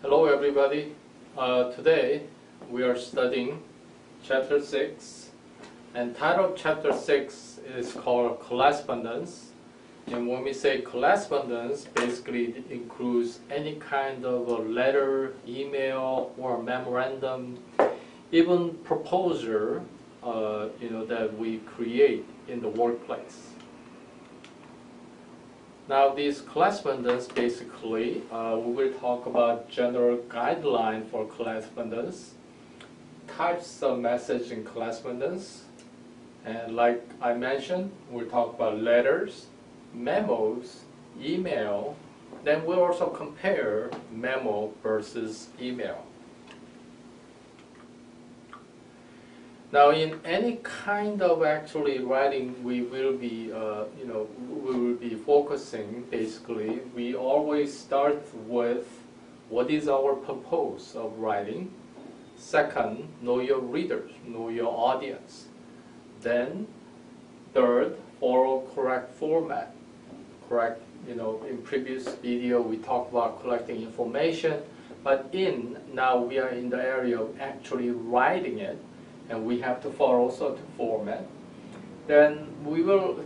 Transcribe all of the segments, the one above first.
Hello everybody. Today we are studying Chapter 6, and title of Chapter 6 is called Correspondence. And when we say correspondence, basically it includes any kind of a letter, email, or memorandum, even proposal that we create in the workplace. Now, these correspondence, basically, we will talk about general guideline for correspondence, types of message in correspondence, and like I mentioned, we'll talk about letters, memos, email. Then we'll also compare memo versus email. Now, in any kind of actually writing, we will be, focusing. Basically, we always start with what is our purpose of writing. Second, know your readers, know your audience. Then, third, follow correct format. Correct, in previous video we talked about collecting information, but now we are in the area of actually writing it. And we have to follow certain format. Then we will,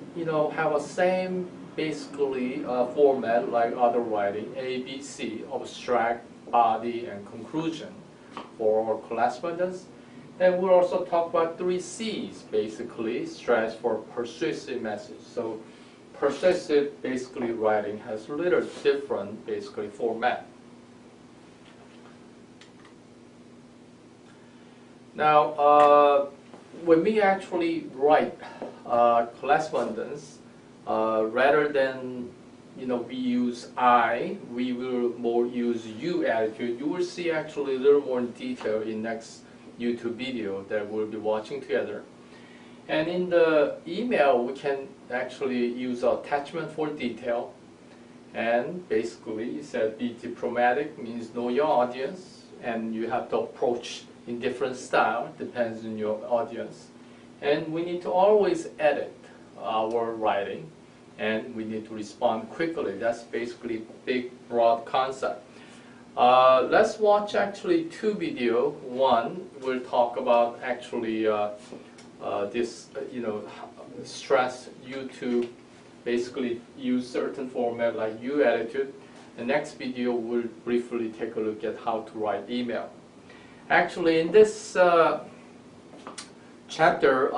have a same basically format like other writing, A, B, C, abstract, body, and conclusion for our correspondence. Then we'll also talk about 3 C's, basically, stress for persuasive message. So persuasive basically writing has a little different basically format. Now, when we actually write correspondence, rather than we use I, we will more use you attitude. You will see actually a little more in detail in next YouTube video that we'll be watching together. And in the email, we can actually use attachment for detail. And basically, it said be diplomatic, means know your audience, and you have to approach in different style, depends on your audience. And we need to always edit our writing, and we need to respond quickly. That's basically big, broad concept. Let's watch actually 2 videos. One, we'll talk about actually this, stress you to basically use certain format like you attitude. The next video, we'll briefly take a look at how to write email. Actually, in this chapter,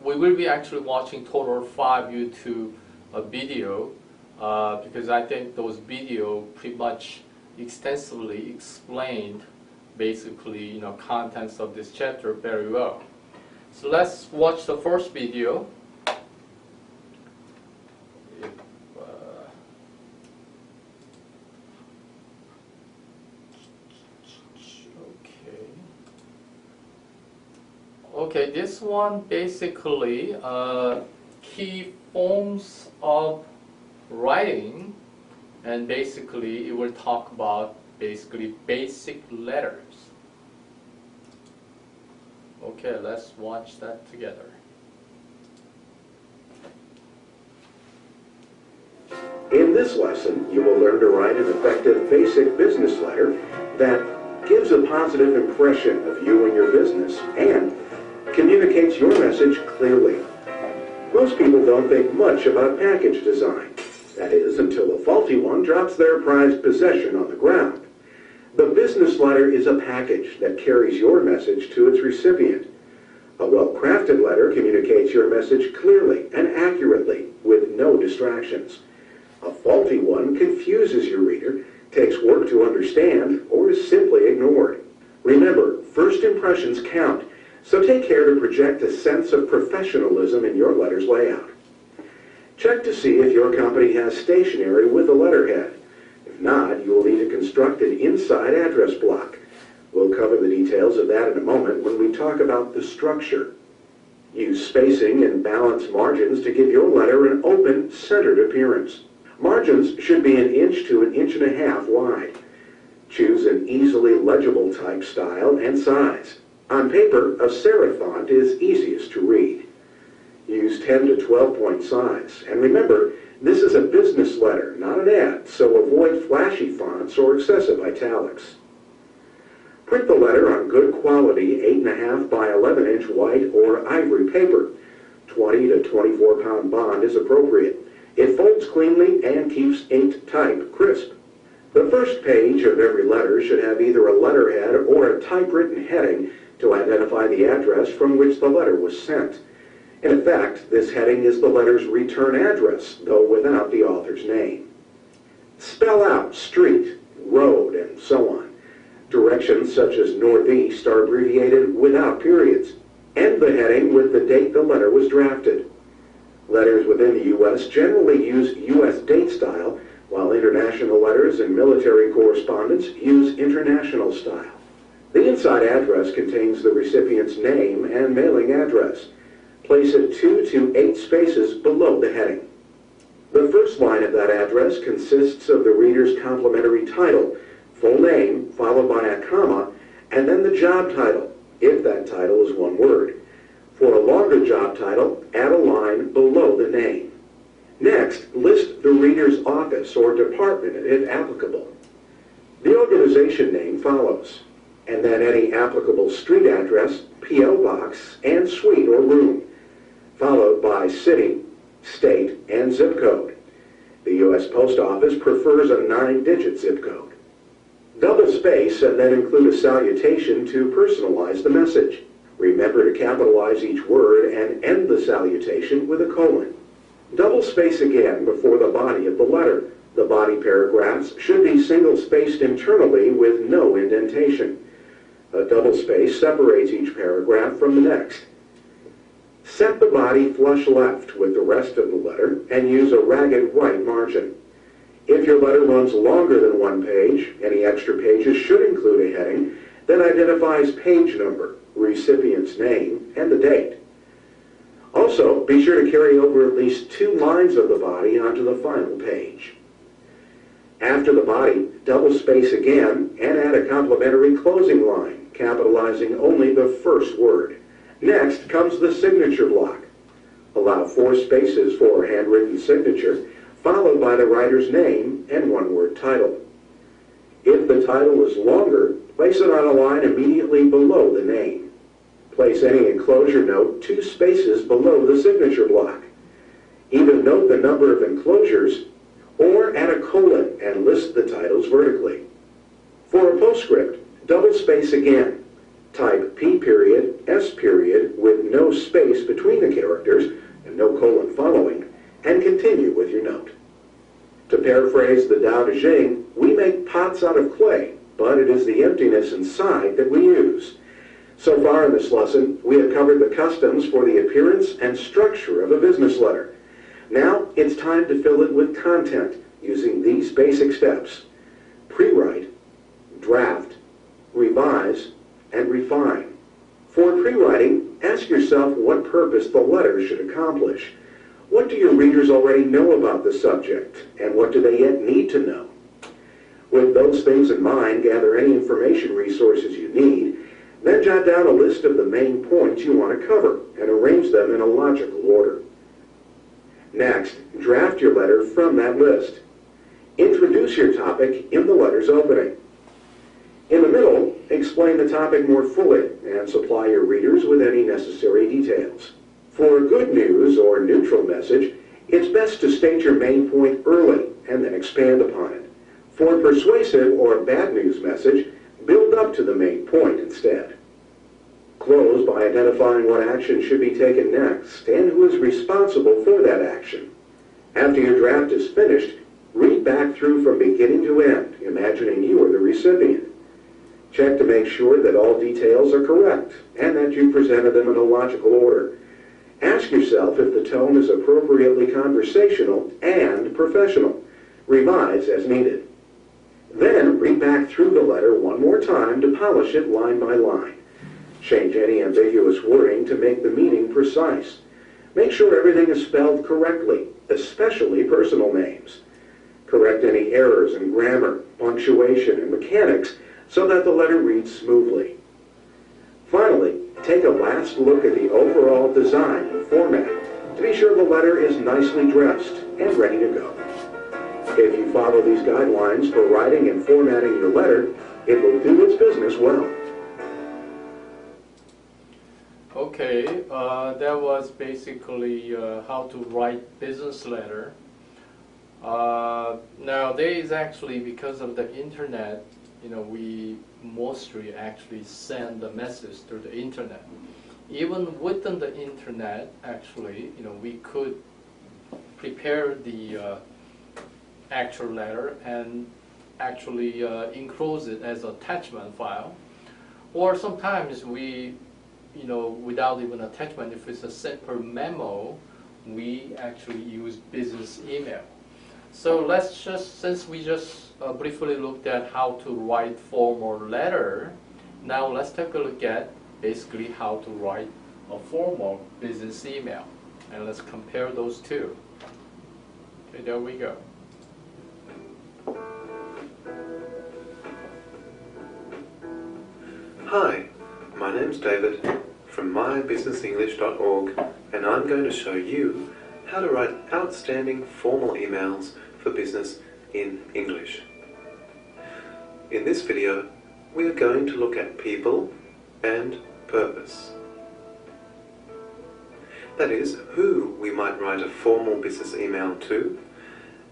we will be actually watching total 5 YouTube video because I think those videos pretty much extensively explained basically contents of this chapter very well. So let's watch the first video. Okay, this one basically key forms of writing, and basically it will talk about basically basic letters. Okay, let's watch that together. In this lesson, you will learn to write an effective basic business letter that gives a positive impression of you and your business and communicates your message clearly. Most people don't think much about package design. That is, until a faulty one drops their prized possession on the ground. The business letter is a package that carries your message to its recipient. A well-crafted letter communicates your message clearly and accurately with no distractions. A faulty one confuses your reader, takes work to understand, or is simply ignored. Remember, first impressions count. So take care to project a sense of professionalism in your letter's layout. Check to see if your company has stationery with a letterhead. If not, you will need to construct an inside address block. We'll cover the details of that in a moment when we talk about the structure. Use spacing and balanced margins to give your letter an open, centered appearance. Margins should be 1 inch to 1.5 inches wide. Choose an easily legible type style and size. On paper, a serif font is easiest to read. Use 10 to 12 point size. And remember, this is a business letter, not an ad, so avoid flashy fonts or excessive italics. Print the letter on good quality 8.5 by 11-inch white or ivory paper. 20 to 24-pound bond is appropriate. It folds cleanly and keeps inked type crisp. The first page of every letter should have either a letterhead or a typewritten heading to identify the address from which the letter was sent. In effect, this heading is the letter's return address, though without the author's name. Spell out street, road, and so on. Directions such as northeast are abbreviated without periods. End the heading with the date the letter was drafted. Letters within the U.S. generally use U.S. date style, while international letters and military correspondence use international style. The inside address contains the recipient's name and mailing address. Place it 2 to 8 spaces below the heading. The first line of that address consists of the reader's complimentary title, full name followed by a comma, and then the job title, if that title is one word. For a longer job title, add a line below the name. Next, list the reader's office or department if applicable. The organization name follows, and then any applicable street address, P.O. box, and suite or room, followed by city, state, and zip code. The U.S. Post Office prefers a 9-digit zip code. Double space and then include a salutation to personalize the message. Remember to capitalize each word and end the salutation with a colon. Double space again before the body of the letter. The body paragraphs should be single-spaced internally with no indentation. A double space separates each paragraph from the next. Set the body flush left with the rest of the letter and use a ragged right margin. If your letter runs longer than one page, any extra pages should include a heading that identifies page number, recipient's name, and the date. Also, be sure to carry over at least 2 lines of the body onto the final page. After the body, double space again and add a complimentary closing line, capitalizing only the first word. Next comes the signature block. Allow 4 spaces for a handwritten signature, followed by the writer's name and one-word title. If the title is longer, place it on a line immediately below the name. Place any enclosure note 2 spaces below the signature block. Even note the number of enclosures, or add a colon and list the titles vertically. For a postscript, double space again. Type P period, S period with no space between the characters and no colon following, and continue with your note. To paraphrase the Tao Te Ching, we make pots out of clay, but it is the emptiness inside that we use. So far in this lesson, we have covered the customs for the appearance and structure of a business letter. Now, it's time to fill it with content using these basic steps: pre-write, draft, revise, and refine. For pre-writing, ask yourself what purpose the letter should accomplish. What do your readers already know about the subject, and what do they yet need to know? With those things in mind, gather any information resources you need, then jot down a list of the main points you want to cover and arrange them in a logical order. Next, draft your letter from that list. Introduce your topic in the letter's opening. In the middle, explain the topic more fully and supply your readers with any necessary details. For a good news or neutral message, it's best to state your main point early and then expand upon it. For a persuasive or bad news message, build up to the main point instead. Close by identifying what action should be taken next and who is responsible for that action. After your draft is finished, read back through from beginning to end, imagining you are the recipient. Check to make sure that all details are correct and that you presented them in a logical order. Ask yourself if the tone is appropriately conversational and professional. Revise as needed. Then read back through the letter one more time to polish it line by line. Change any ambiguous wording to make the meaning precise. Make sure everything is spelled correctly, especially personal names. Correct any errors in grammar, punctuation, and mechanics so that the letter reads smoothly. Finally, take a last look at the overall design and format to be sure the letter is nicely dressed and ready to go. If you follow these guidelines for writing and formatting your letter, it will do its business well. Okay, that was basically how to write business letter. Nowadays, actually, because of the internet, we mostly actually send the message through the internet. Even within the internet, actually, we could prepare the actual letter and actually enclose it as attachment file. Or sometimes we, without even attachment, if it's a simple memo, we actually use business email. So let's just, since we just briefly looked at how to write formal letter, now let's take a look at basically how to write a formal business email. And let's compare those two. Okay, there we go. Hi, my name's David from mybusinessenglish.org, and I'm going to show you how to write outstanding formal emails for business in English. In this video, we are going to look at people and purpose. That is, who we might write a formal business email to,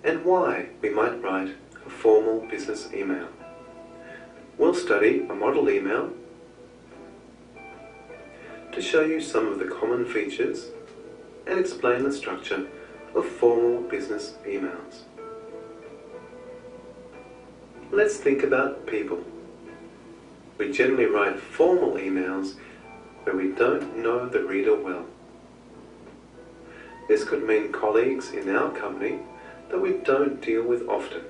and why we might write a formal business email. We'll study a model email to show you some of the common features and explain the structure of formal business emails. Let's think about people. We generally write formal emails where we don't know the reader well. This could mean colleagues in our company that we don't deal with often,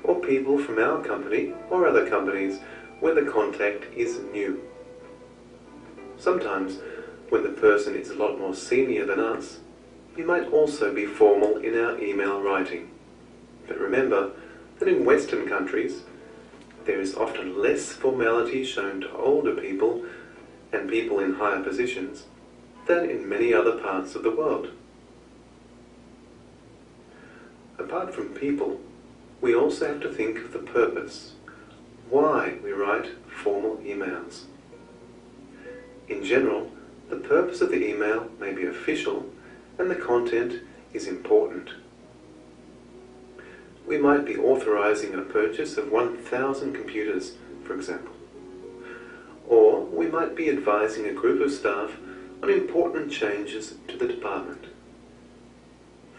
or people from our company or other companies where the contact is new. Sometimes, when the person is a lot more senior than us, we might also be formal in our email writing. But remember that in Western countries, there is often less formality shown to older people and people in higher positions than in many other parts of the world. Apart from people, we also have to think of the purpose, why we write formal emails. In general, the purpose of the email may be official and the content is important. We might be authorizing a purchase of 1,000 computers, for example. Or we might be advising a group of staff on important changes to the department.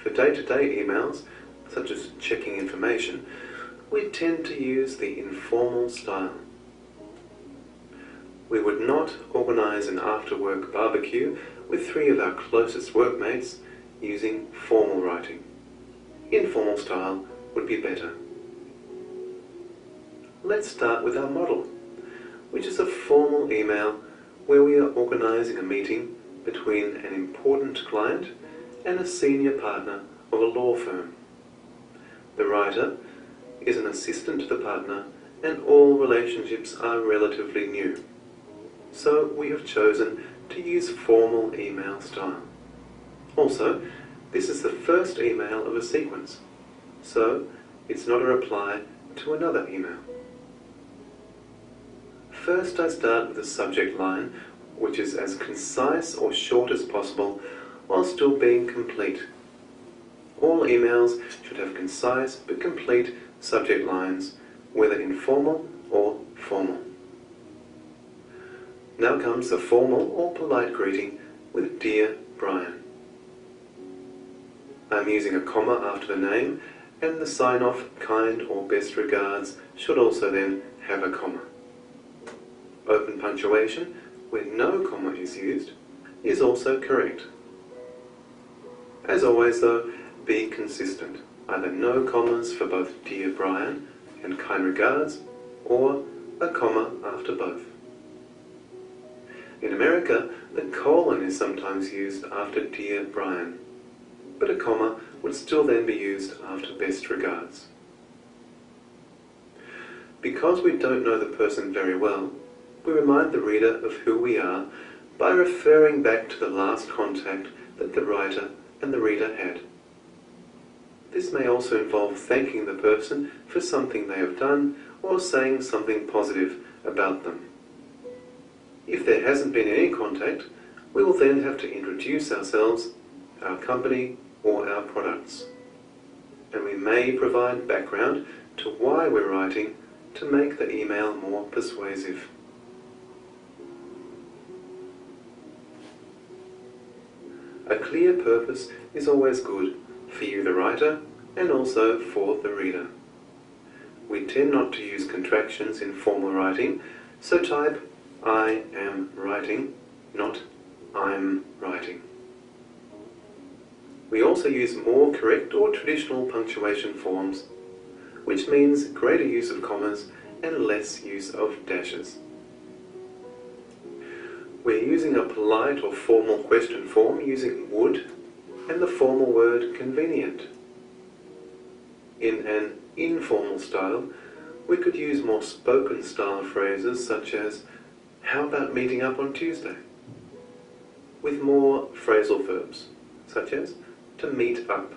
For day-to-day emails, such as checking information, we tend to use the informal style. We would not organize an after-work barbecue with 3 of our closest workmates using formal writing. Informal style would be better. Let's start with our model, which is a formal email where we are organizing a meeting between an important client and a senior partner of a law firm. The writer is an assistant to the partner and all relationships are relatively new. So we have chosen to use formal email style. Also, this is the first email of a sequence, so it's not a reply to another email. First, I start with a subject line, which is as concise or short as possible while still being complete. All emails should have concise but complete subject lines, whether informal or formal. Now comes the formal or polite greeting with Dear Brian. I'm using a comma after the name, and the sign-off kind or best regards should also then have a comma. Open punctuation, where no comma is used, is also correct. As always though, be consistent. Either no commas for both Dear Brian and kind regards, or a comma after both. In America, the colon is sometimes used after Dear Brian, but a comma would still then be used after best regards. Because we don't know the person very well, we remind the reader of who we are by referring back to the last contact that the writer and the reader had. This may also involve thanking the person for something they have done or saying something positive about them. If there hasn't been any contact, we will then have to introduce ourselves, our company, or our products. And we may provide background to why we're writing to make the email more persuasive. A clear purpose is always good for you, the writer, and also for the reader. We tend not to use contractions in formal writing, so type I am writing, not I'm writing. We also use more correct or traditional punctuation forms, which means greater use of commas and less use of dashes. We're using a polite or formal question form using would and the formal word convenient. In an informal style, we could use more spoken style phrases such as, how about meeting up on Tuesday? With more phrasal verbs, such as to meet up.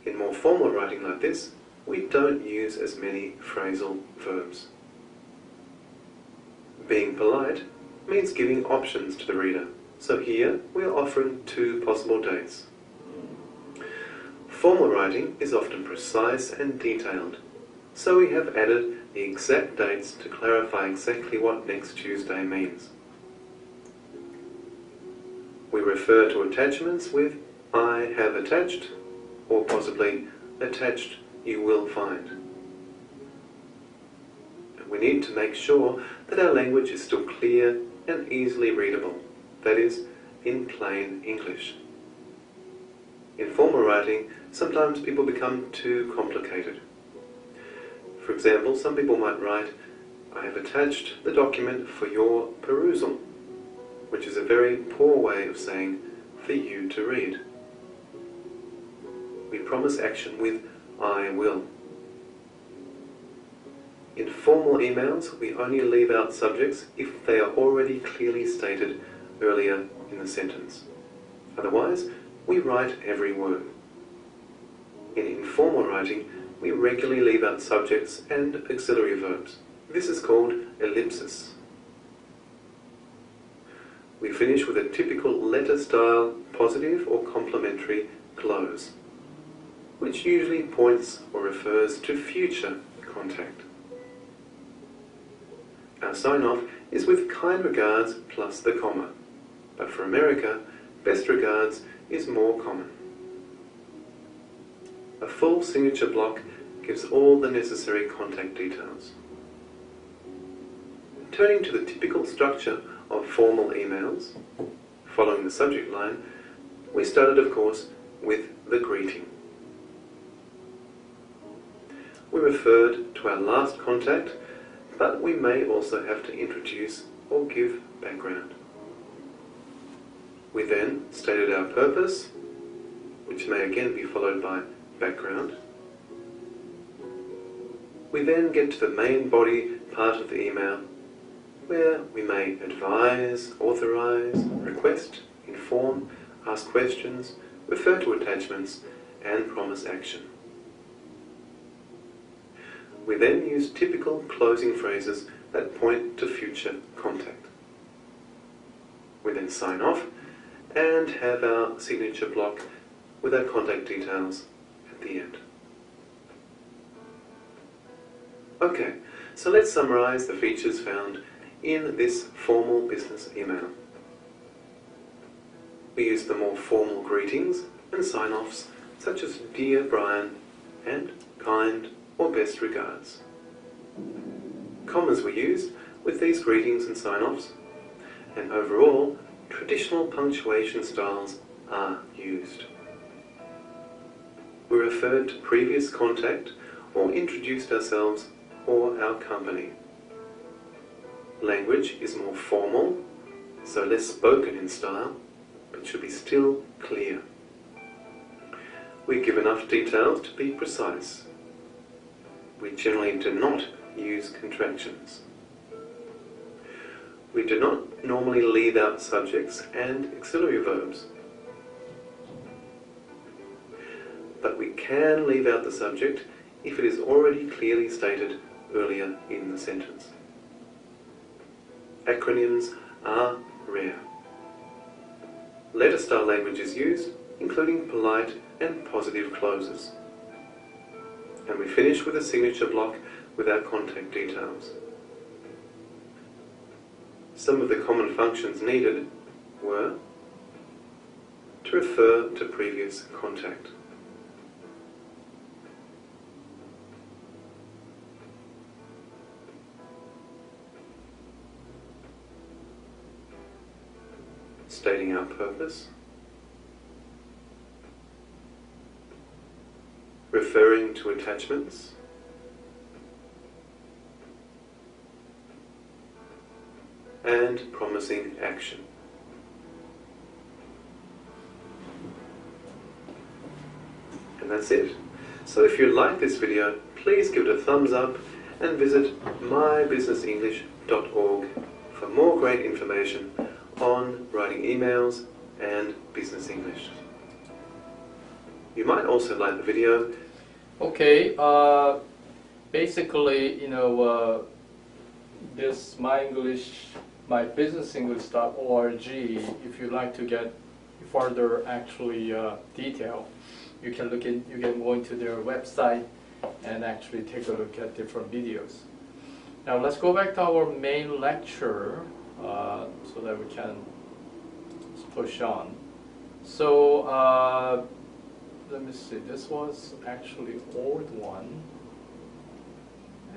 In more formal writing like this, we don't use as many phrasal verbs. Being polite means giving options to the reader, so here we are offering 2 possible dates. Formal writing is often precise and detailed, so we have added the exact dates to clarify exactly what next Tuesday means. We refer to attachments with I have attached, or possibly attached you will find. We need to make sure that our language is still clear and easily readable, that is, in plain English. In formal writing, sometimes people become too complicated. For example, some people might write, I have attached the document for your perusal, which is a very poor way of saying for you to read. We promise action with I will. In formal emails, we only leave out subjects if they are already clearly stated earlier in the sentence. Otherwise, we write every word. In informal writing, we regularly leave out subjects and auxiliary verbs. This is called ellipsis. We finish with a typical letter-style positive or complementary close, which usually points or refers to future contact. Our sign-off is with kind regards plus the comma, but for America, best regards is more common. A full signature block gives all the necessary contact details. Turning to the typical structure of formal emails, following the subject line, we started, of course, with the greeting. We referred to our last contact, but we may also have to introduce or give background. We then stated our purpose, which may again be followed by background. We then get to the main body part of the email, where we may advise, authorize, request, inform, ask questions, refer to attachments, and promise action. We then use typical closing phrases that point to future contact. We then sign off and have our signature block with our contact details at the end. Okay, so let's summarize the features found in this formal business email. We use the more formal greetings and sign-offs such as Dear Brian and Kind or Best Regards. Commas were used with these greetings and sign-offs, and overall, traditional punctuation styles are used. We referred to previous contact or introduced ourselves or our company. Language is more formal, so less spoken in style, but should be still clear. We give enough details to be precise. We generally do not use contractions. We do not normally leave out subjects and auxiliary verbs, but we can leave out the subject if it is already clearly stated earlier in the sentence. acronyms are rare. Letter-style language is used, including polite and positive closes. And we finish with a signature block with our contact details. Some of the common functions needed were to refer to previous contact, stating our purpose, referring to attachments, and promising action. And that's it. So if you like this video, please give it a thumbs up and visit mybusinessenglish.org for more great information on writing emails and business English. You might also like the video. Okay, basically, this mybusinessenglish.org, if you like to get further actually detail, you can go into their website and actually take a look at different videos. Now let's go back to our main lecture so that we can push on. So let me see, this was actually old one,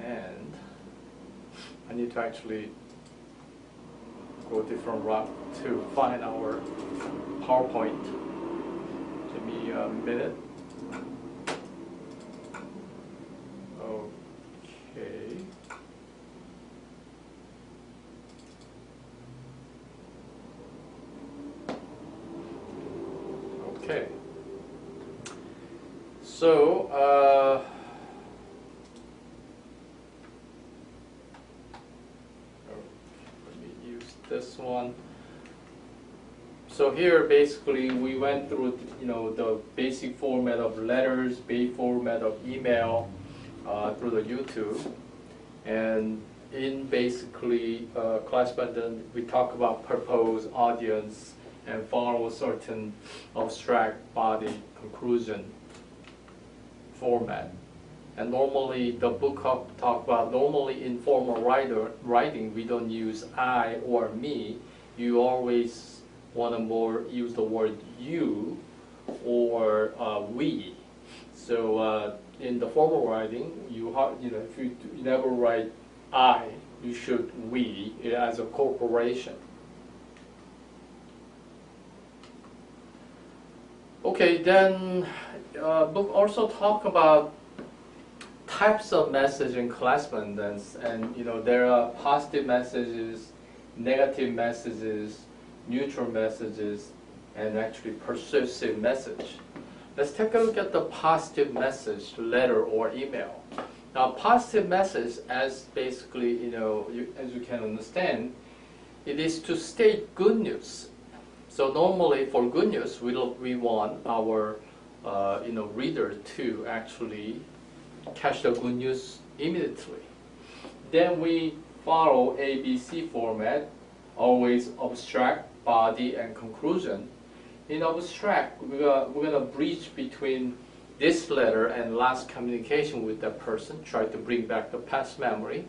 and I need to actually go a different route to find our PowerPoint. Give me a minute. Okay. Okay. So, let me use this one. So here, basically, we went through, the basic format of letters, basic format of email through the YouTube, and in basically correspondence, we talk about purpose, audience, and follow a certain abstract body conclusion format. And normally, the book talk about normally in formal writing, we don't use I or me. You always want to more use the word you or we. So in the formal writing, if you never write I, you should we as a corporation. Okay, then book also talk about types of message in correspondence, and there are positive messages, negative messages, neutral messages, and actually persuasive message. Let's take a look at the positive message, letter or email. Now, positive message, as basically, as you can understand, it is to state good news. So normally, for good news, we want our reader to actually catch the good news immediately. Then we follow ABC format, always abstract, body, and conclusion. In abstract, we're going to bridge between this letter and last communication with that person, try to bring back the past memory,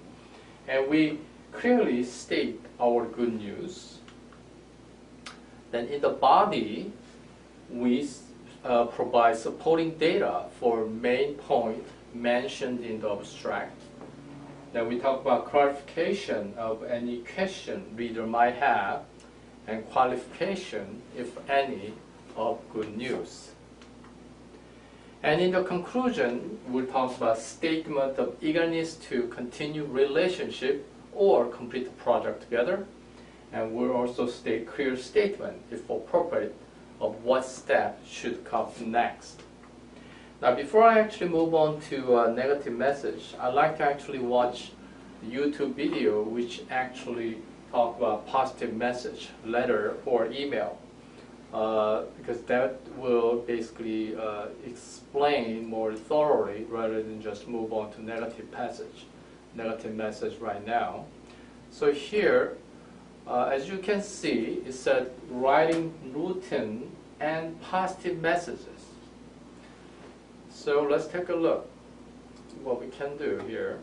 and we clearly state our good news. Then in the body, we provide supporting data for main point mentioned in the abstract. Then we talk about clarification of any question reader might have, and qualification, if any, of good news. And in the conclusion, we'll talk about statement of eagerness to continue relationship or complete the project together. And we'll also state clear statement, if appropriate, of what step should come next. Now, before I actually move on to a negative message, I'd like to actually watch the YouTube video which actually talk about positive message, letter or email, because that will basically explain more thoroughly rather than just move on to negative message right now. So here, As you can see, it said writing routine and positive messages. So let's take a look what we can do here.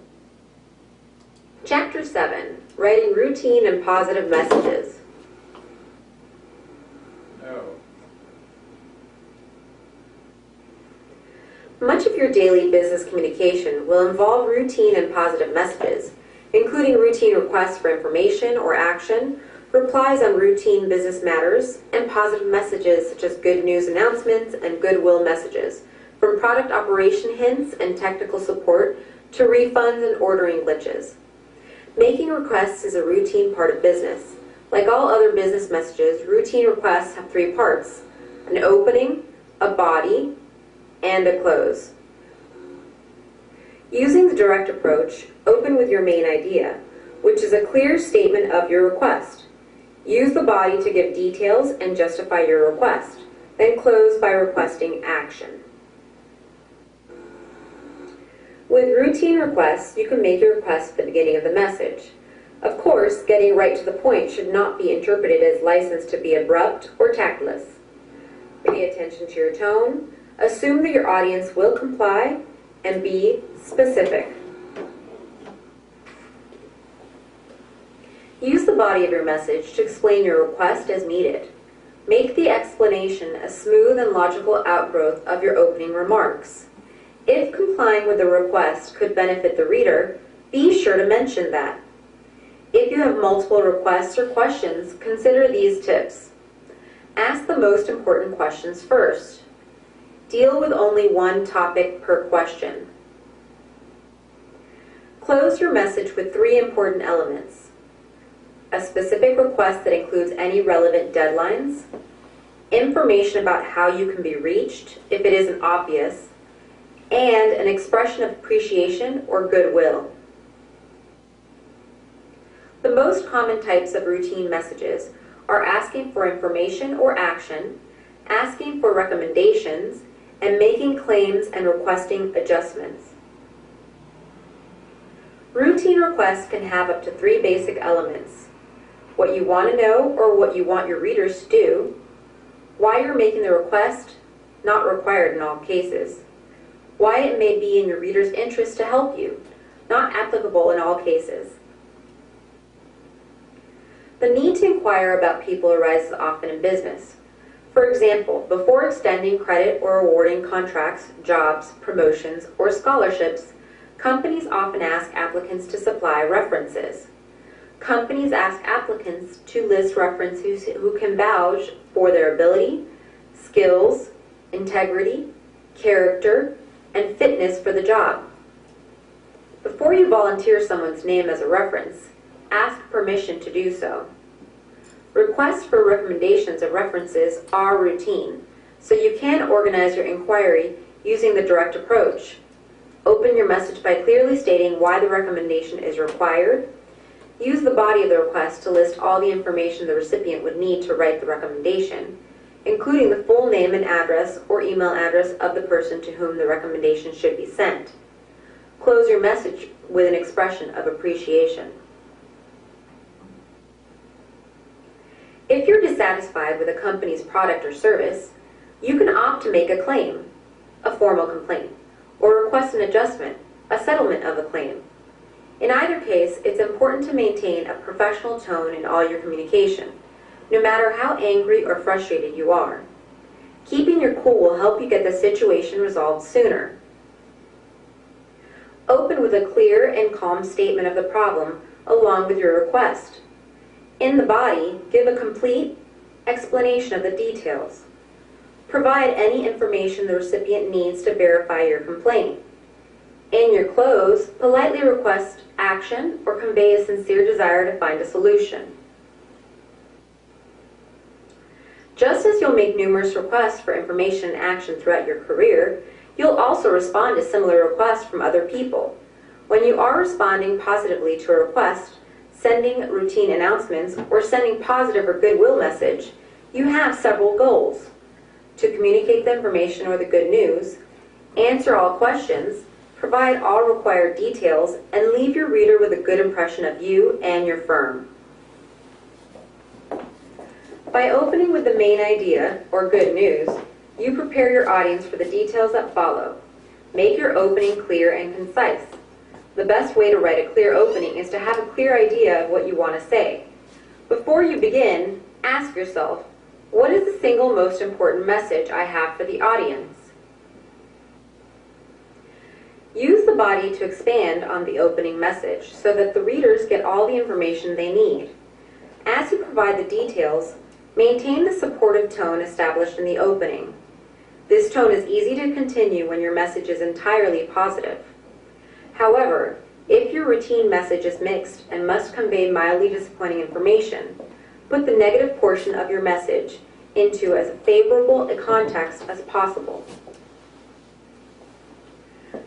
Chapter 7, Writing Routine and Positive Messages. Oh. Much of your daily business communication will involve routine and positive messages, including routine requests for information or action, replies on routine business matters, and positive messages such as good news announcements and goodwill messages, from product operation hints and technical support to refunds and ordering glitches. Making requests is a routine part of business. Like all other business messages, routine requests have 3 parts: an opening, a body, and a close. Using the direct approach, open with your main idea, which is a clear statement of your request. Use the body to give details and justify your request, then close by requesting action. With routine requests, you can make your request at the beginning of the message. Of course, getting right to the point should not be interpreted as license to be abrupt or tactless. Pay attention to your tone, assume that your audience will comply, and be specific. Use the body of your message to explain your request as needed. Make the explanation a smooth and logical outgrowth of your opening remarks. If complying with the request could benefit the reader, be sure to mention that. If you have multiple requests or questions, consider these tips. Ask the most important questions first. Deal with only one topic per question. Close your message with 3 important elements: a specific request that includes any relevant deadlines, information about how you can be reached if it isn't obvious, and an expression of appreciation or goodwill. The most common types of routine messages are asking for information or action, asking for recommendations, and making claims and requesting adjustments. Routine requests can have up to 3 basic elements: what you want to know or what you want your readers to do, why you're making the request, not required in all cases, why it may be in your reader's interest to help you, not applicable in all cases. The need to inquire about people arises often in business. For example, before extending credit or awarding contracts, jobs, promotions, or scholarships, companies often ask applicants to supply references. Companies ask applicants to list references who can vouch for their ability, skills, integrity, character, and fitness for the job. Before you volunteer someone's name as a reference, ask permission to do so. Requests for recommendations of references are routine, so you can organize your inquiry using the direct approach. Open your message by clearly stating why the recommendation is required. Use the body of the request to list all the information the recipient would need to write the recommendation, including the full name and address or email address of the person to whom the recommendation should be sent. Close your message with an expression of appreciation. If you're dissatisfied with a company's product or service, you can opt to make a claim, a formal complaint, or request an adjustment, a settlement of a claim. In either case, it's important to maintain a professional tone in all your communication, no matter how angry or frustrated you are. Keeping your cool will help you get the situation resolved sooner. Open with a clear and calm statement of the problem along with your request. In the body, give a complete explanation of the details. Provide any information the recipient needs to verify your complaint. In your close, politely request action or convey a sincere desire to find a solution. Just as you'll make numerous requests for information and action throughout your career, you'll also respond to similar requests from other people. When you are responding positively to a request, sending routine announcements, or sending positive or goodwill message, you have several goals: to communicate the information or the good news, answer all questions, provide all required details, and leave your reader with a good impression of you and your firm. By opening with the main idea, or good news, you prepare your audience for the details that follow. Make your opening clear and concise. The best way to write a clear opening is to have a clear idea of what you want to say. Before you begin, ask yourself, what is the single most important message I have for the audience? Use the body to expand on the opening message so that the readers get all the information they need. As you provide the details, maintain the supportive tone established in the opening. This tone is easy to continue when your message is entirely positive. However, if your routine message is mixed and must convey mildly disappointing information, put the negative portion of your message into as favorable a context as possible.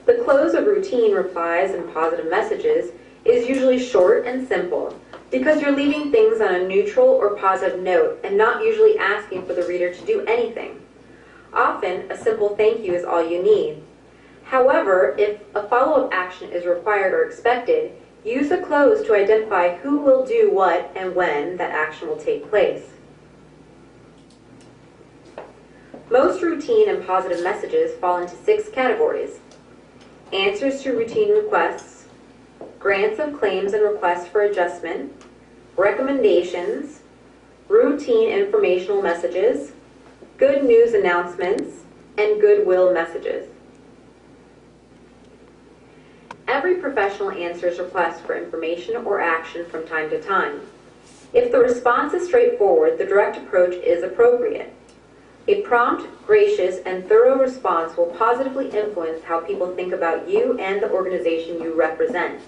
The close of routine replies and positive messages is usually short and simple because you're leaving things on a neutral or positive note and not usually asking for the reader to do anything. Often, a simple thank you is all you need. However, if a follow-up action is required or expected, use a close to identify who will do what and when that action will take place. Most routine and positive messages fall into 6 categories: answers to routine requests, grants of claims and requests for adjustment, recommendations, routine informational messages, good news announcements, and goodwill messages. Every professional answers requests for information or action from time to time. If the response is straightforward, the direct approach is appropriate. A prompt, gracious, and thorough response will positively influence how people think about you and the organization you represent.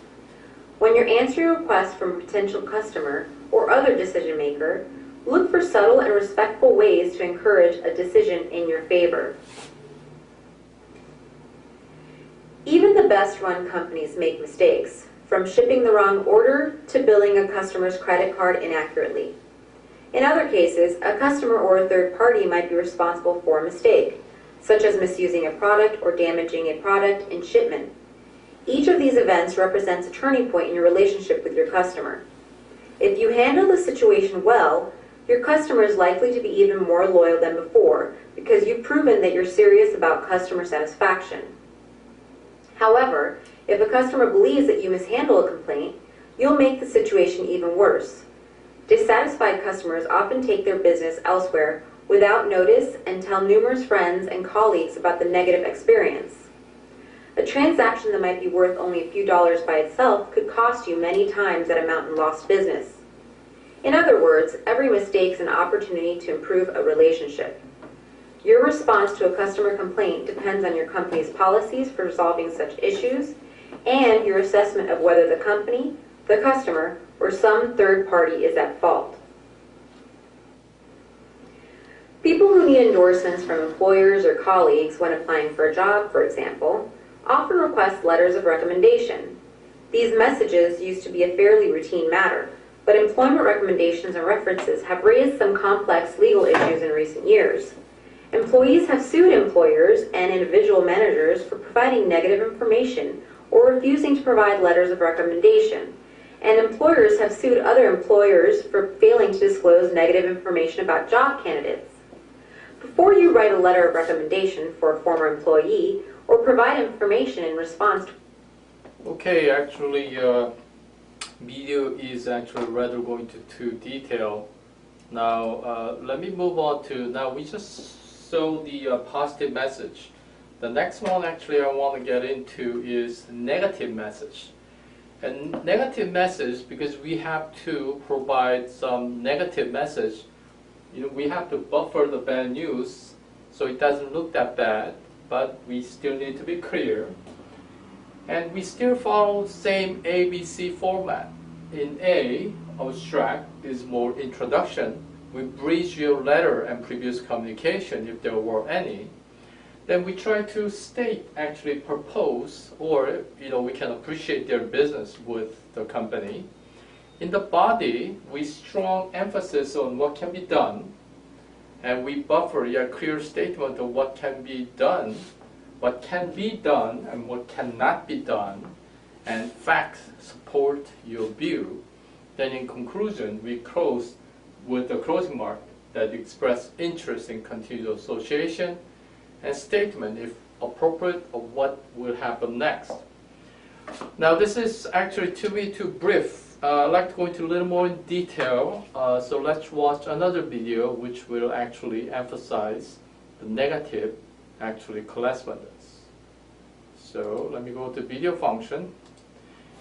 When you're answering a request from a potential customer or other decision maker, look for subtle and respectful ways to encourage a decision in your favor. Even the best-run companies make mistakes, from shipping the wrong order to billing a customer's credit card inaccurately. In other cases, a customer or a third party might be responsible for a mistake, such as misusing a product or damaging a product in shipment. Each of these events represents a turning point in your relationship with your customer. If you handle the situation well, your customer is likely to be even more loyal than before because you've proven that you're serious about customer satisfaction. However, if a customer believes that you mishandle a complaint, you'll make the situation even worse. Dissatisfied customers often take their business elsewhere without notice and tell numerous friends and colleagues about the negative experience. A transaction that might be worth only a few dollars by itself could cost you many times that amount in lost business. In other words, every mistake is an opportunity to improve a relationship. Your response to a customer complaint depends on your company's policies for resolving such issues and your assessment of whether the company, the customer, or some third party is at fault. People who need endorsements from employers or colleagues when applying for a job, for example, often request letters of recommendation. These messages used to be a fairly routine matter, but employment recommendations and references have raised some complex legal issues in recent years. Employees have sued employers and individual managers for providing negative information or refusing to provide letters of recommendation, and employers have sued other employers for failing to disclose negative information about job candidates. Before you write a letter of recommendation for a former employee or provide information in response to... Okay, actually, video is actually rather going to detail. Now, let me move on to, now we just saw the positive message. The next one actually I want to get into is negative message. And negative message, because we have to provide some negative message, we have to buffer the bad news so it doesn't look that bad, but we still need to be clear. And we still follow the same ABC format. In A, abstract is more introduction. We bridge your letter and previous communication if there were any. Then we try to state, actually propose, or we can appreciate their business with the company. In the body, we strong emphasis on what can be done, and we buffer a clear statement of what can be done and what cannot be done, and facts support your view. Then in conclusion, we close with the closing mark. that you express interest in continued association, and statement, if appropriate, of what will happen next. Now, this is actually to be too brief. I'd like to go into a little more in detail, so let's watch another video which will actually emphasize the negative, correspondence. So let me go to video function.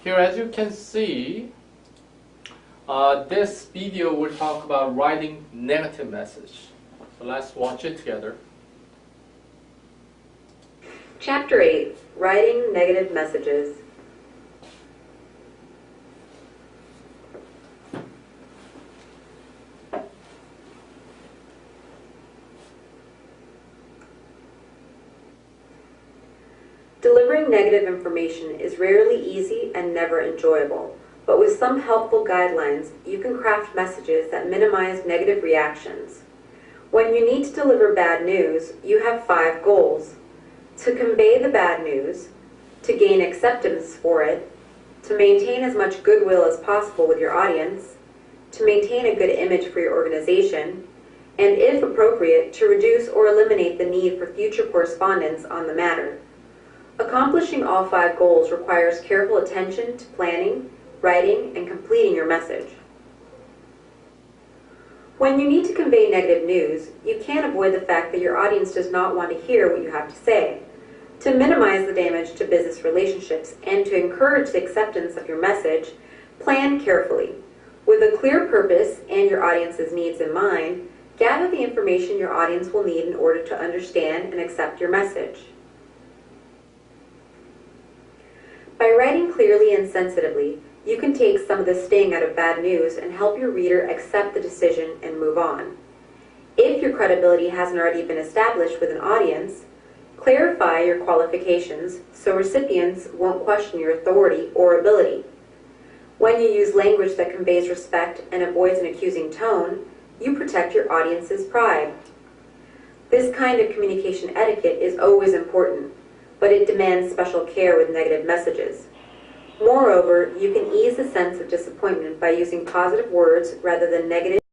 Here, as you can see, this video will talk about writing negative message. So let's watch it together. Chapter 8, Writing Negative Messages. Delivering negative information is rarely easy and never enjoyable, but with some helpful guidelines, you can craft messages that minimize negative reactions. When you need to deliver bad news, you have 5 goals: to convey the bad news, to gain acceptance for it, to maintain as much goodwill as possible with your audience, to maintain a good image for your organization, and if appropriate, to reduce or eliminate the need for future correspondence on the matter. Accomplishing all 5 goals requires careful attention to planning, writing, and completing your message. When you need to convey negative news, you can't avoid the fact that your audience does not want to hear what you have to say. To minimize the damage to business relationships and to encourage the acceptance of your message, plan carefully. With a clear purpose and your audience's needs in mind, gather the information your audience will need in order to understand and accept your message. By writing clearly and sensitively, you can take some of the sting out of bad news and help your reader accept the decision and move on. If your credibility hasn't already been established with an audience, clarify your qualifications so recipients won't question your authority or ability. When you use language that conveys respect and avoids an accusing tone, you protect your audience's pride. This kind of communication etiquette is always important, but it demands special care with negative messages. Moreover, you can ease the sense of disappointment by using positive words rather than negative